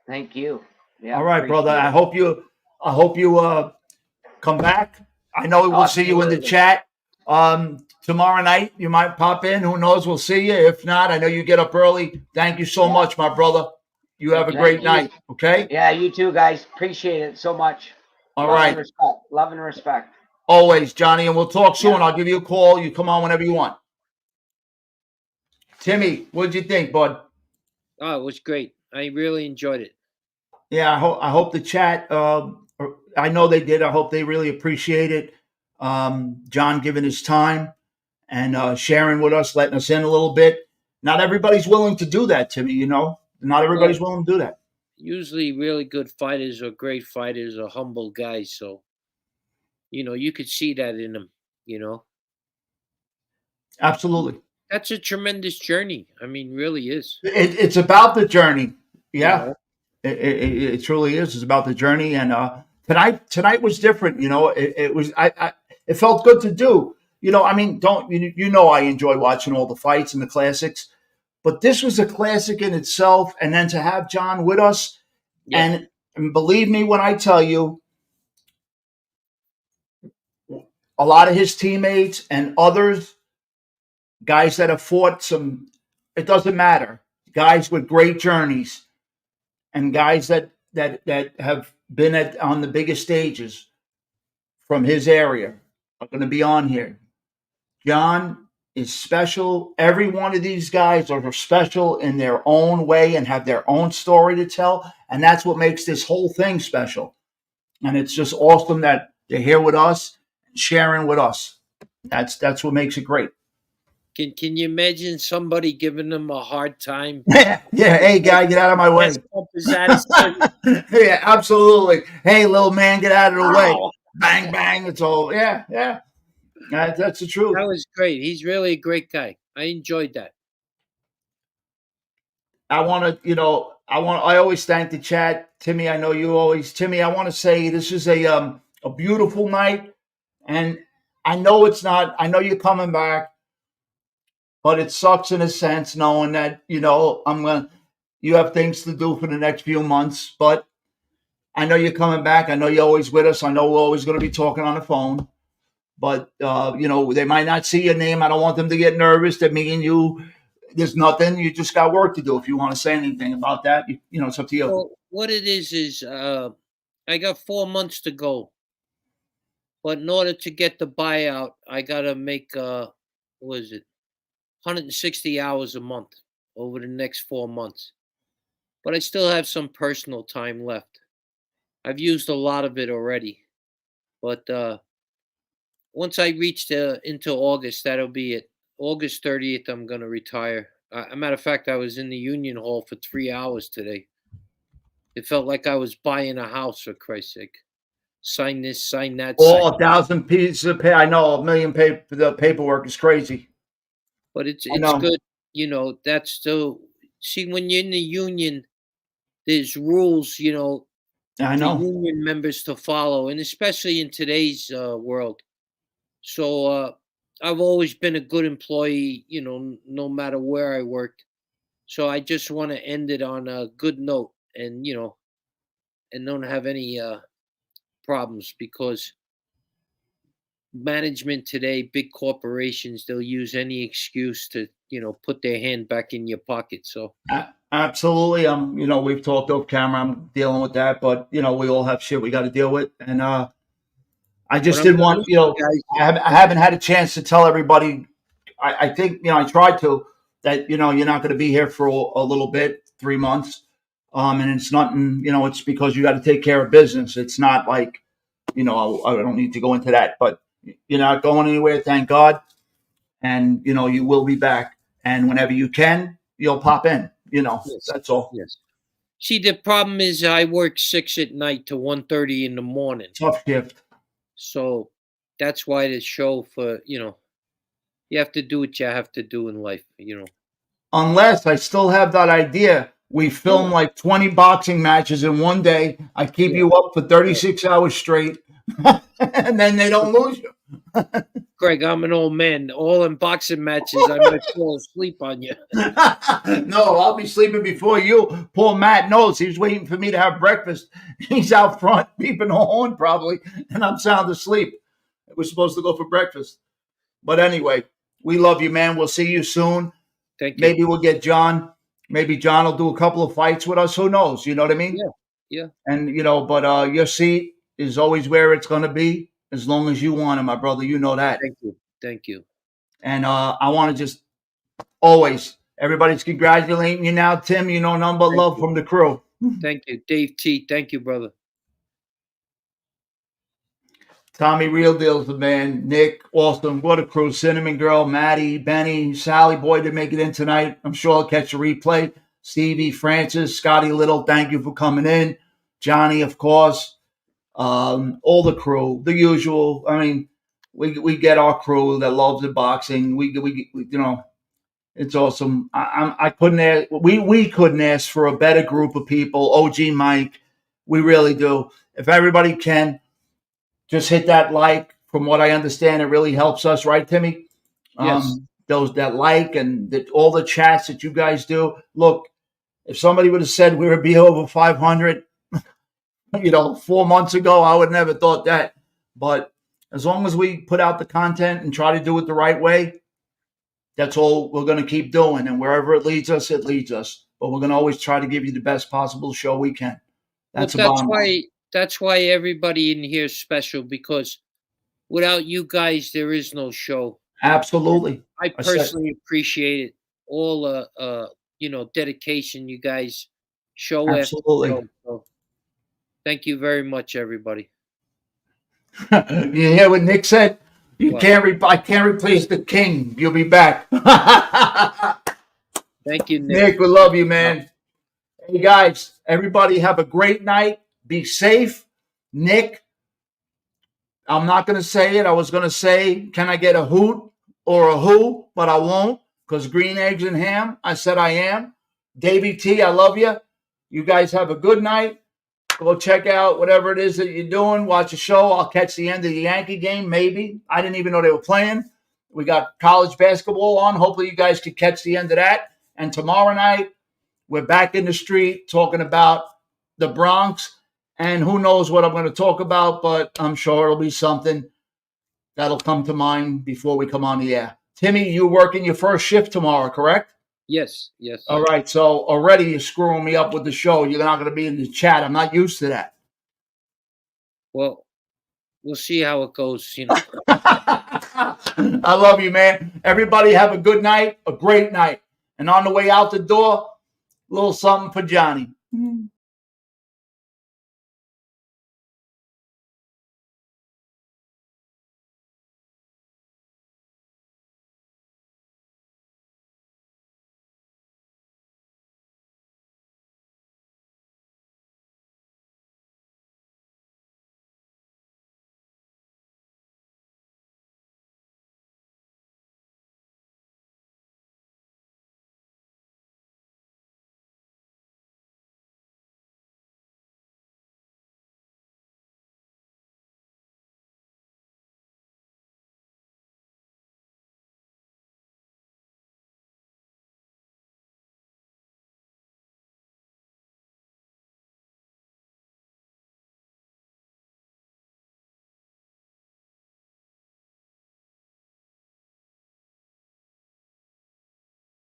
Thank you. Yeah, All right, brother. appreciate it. I hope you come back. I know we'll see you in the Absolutely. chat. Tomorrow night you might pop in. Who knows? We'll see you. If not, I know you get up early. Thank you so Yeah. much, my brother. You have a Thank great you. night. Okay. Yeah, you too, guys. Appreciate it so much. All Love right. and respect. Love and respect. Always, Johnny, and we'll talk soon. Yeah. I'll give you a call. You come on whenever you want. Timmy, what'd you think, bud? Oh, it was great. I really enjoyed it. Yeah, I hope the chat. I know they did. I hope they really appreciate it. John giving his time and sharing with us, letting us in a little bit. Not everybody's willing to do that, Timmy. You know, not everybody's willing to do that. Usually, really good fighters or great fighters are humble guys. So, you could see that in them. Absolutely. That's a tremendous journey. I mean, really is. It's about the journey. you Yeah, know? it truly is. It's about the journey. And tonight was different. You know, it was. It felt good to do. You know, I mean, I enjoy watching all the fights and the classics, but this was a classic in itself. And then to have John with us, Yeah. and believe me when I tell you, a lot of his teammates and others, guys that have fought some, it doesn't matter, guys with great journeys and guys that have been on the biggest stages from his area are going to be on here. John is special. Every one of these guys are special in their own way and have their own story to tell, and that's what makes this whole thing special. And it's just awesome that they're here with us and sharing with us. That's what makes it great. Can you imagine somebody giving them a hard time? Yeah, hey guy, get out of my way. Chest up his attitude. Yeah, absolutely. Hey, little man, get out of the way. Oh, Bang, bang. It's all. Yeah. That's the truth. that was great. He's really a great guy. I enjoyed that. I always thank the chat. Timmy, I know you always. Timmy, I want to say this is a beautiful night, and I know it's not. I know you're coming back, but it sucks in a sense knowing that you have things to do for the next few months, but I know you're coming back. I know you're always with us. I know we're always going to be talking on the phone, but they might not see your name. I don't want them to get nervous that me and you. There's nothing. You just got work to do. If you want to say anything about that, it's up to you. Well, what it is I got 4 months to go, but in order to get the buyout, I gotta make what is it, 160 hours a month over the next 4 months. But I still have some personal time left. I've used a lot of it already, but once I reach into August, that'll be it. August 30th, I'm gonna retire. A matter of fact, I was in the Union Hall for 3 hours today. It felt like I was buying a house, for Christ's sake. Sign this, sign that. Oh, 1,000 pieces of pay. I know a million the paperwork is crazy. But it's good. That's still see when you're in the union, there's rules, I for know. union members to follow, and especially in today's world. So I've always been a good employee, no matter where I worked. So I just want to end it on a good note, and and don't have any problems, because management today, big corporations, they'll use any excuse to put their hand back in your pocket. So Absolutely. We've talked off camera. I'm dealing with that, but we all have shit we got to deal with, and I just didn't want guys, I haven't had a chance to tell everybody. I think I tried to that you're not going to be here for a little bit, 3 months, and it's nothing. It's because you got to take care of business. It's not like I don't need to go into that, but you're not going anywhere, thank God, and you will be back, and whenever you can, you'll pop in. yes, That's all. yes. See, the problem is I work 6 at night to 1:30 in the morning. Tough shift. So that's why the show for, you have to do what you have to do in life. Unless I still have that idea. We film Yeah. like 20 boxing matches in one day. I keep Yeah. you up for 36 hours straight, and then they don't lose you. Greg, I'm an old man. All in boxing matches, I might fall asleep on you. No, I'll be sleeping before you. Poor Matt knows he's waiting for me to have breakfast. He's out front beeping a horn probably, and I'm sound asleep. We're supposed to go for breakfast. But anyway, we love you, man. We'll see you soon. Thank you. Maybe we'll get John. Maybe John will do a couple of fights with us. Who knows? You know what I mean? Yeah. And, but your seat is always where it's going to be as long as you want it, my brother. You know that. Thank you. And I want to just always, everybody's congratulating you now, Tim. You know, number love from the crew. Thank you. Dave T. Thank you, brother. Tommy, real deal's the man. Nick, awesome. What a crew. Cinnamon Girl, Maddie, Benny, Sally Boy didn't make it in tonight. I'm sure I'll catch a replay. Stevie, Francis, Scotty Little, thank you for coming in. Johnny, of course. All the crew, the usual. I mean, we get our crew that loves the boxing. We it's awesome. I couldn't ask, we couldn't ask for a better group of people. OG Mike, we really do. If everybody can, just hit that like. From what I understand, it really helps us, right, Timmy? Yes. Those that like and all the chats that you guys do. Look, if somebody would have said we would be over 500, 4 months ago, I would never thought that. But as long as we put out the content and try to do it the right way, that's all we're going to keep doing. And wherever it leads us, it leads us. But we're going to always try to give you the best possible show we can. That's why everybody in here is special, because without you guys, there is no show. Absolutely. I personally appreciate it. All dedication you guys show. Absolutely. After show. So, thank you very much, everybody. You hear what Nick said? I can't replace the king. You'll be back. Thank you, Nick. Nick, we love you, man. Hey, guys, everybody have a great night. Be safe. Nick, I'm not going to say it. I was going to say, can I get a hoot or a who? But I won't, because green eggs and ham, I said I am. Davey T, I love you. You guys have a good night. Go check out whatever it is that you're doing. Watch a show. I'll catch the end of the Yankee game, maybe. I didn't even know they were playing. We got college basketball on. Hopefully you guys could catch the end of that. And tomorrow night, we're back in the street talking about the Bronx. And who knows what I'm going to talk about, but I'm sure it'll be something that'll come to mind before we come on the air. Timmy, you're working your first shift tomorrow, correct? Yes. All right. So already you're screwing me up with the show. You're not going to be in the chat. I'm not used to that. Well, we'll see how it goes. I love you, man. Everybody have a good night, a great night. And on the way out the door, a little something for Johnny.